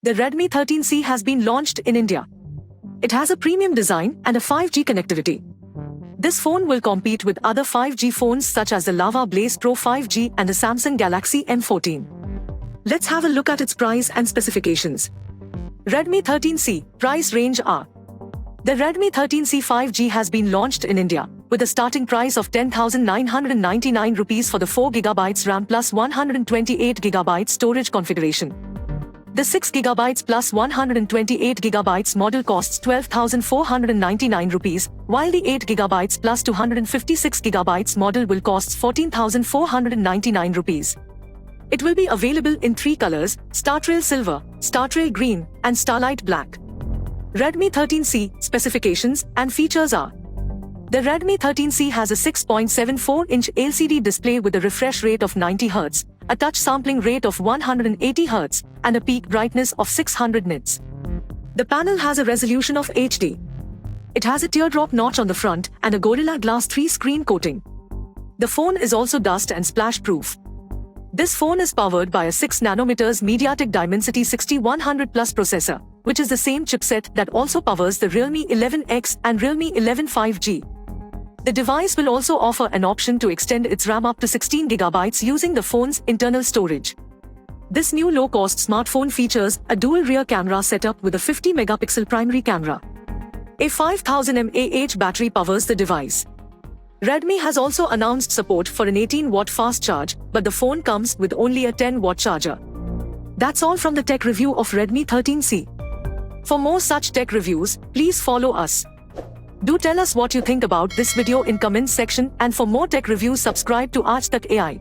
The Redmi 13C has been launched in India. It has a premium design and a 5G connectivity. This phone will compete with other 5G phones such as the Lava Blaze Pro 5G and the Samsung Galaxy M14. Let's have a look at its price and specifications. Redmi 13C, price range are. The Redmi 13C 5G has been launched in India, with a starting price of 10,999 rupees for the 4GB RAM plus 128GB storage configuration. The 6GB plus 128GB model costs 12,499 rupees, while the 8GB plus 256GB model will cost 14,499 rupees. It will be available in 3 colors: Startrail Silver, Startrail Green, and Starlight Black. Redmi 13C specifications and features are. The Redmi 13C has a 6.74-inch LCD display with a refresh rate of 90 Hz, a touch sampling rate of 180 Hz, and a peak brightness of 600 nits. The panel has a resolution of HD. It has a teardrop notch on the front and a Gorilla Glass 3 screen coating. The phone is also dust and splash proof. This phone is powered by a 6nm MediaTek Dimensity 6100 Plus processor, which is the same chipset that also powers the Realme 11X and Realme 11 5G. The device will also offer an option to extend its RAM up to 16GB using the phone's internal storage. This new low-cost smartphone features a dual rear camera setup with a 50-megapixel primary camera. A 5000 mAh battery powers the device. Redmi has also announced support for an 18-watt fast charge, but the phone comes with only a 10-watt charger. That's all from the tech review of Redmi 13C. For more such tech reviews, please follow us. Do tell us what you think about this video in comments section, and for more tech reviews subscribe to AajTak AI.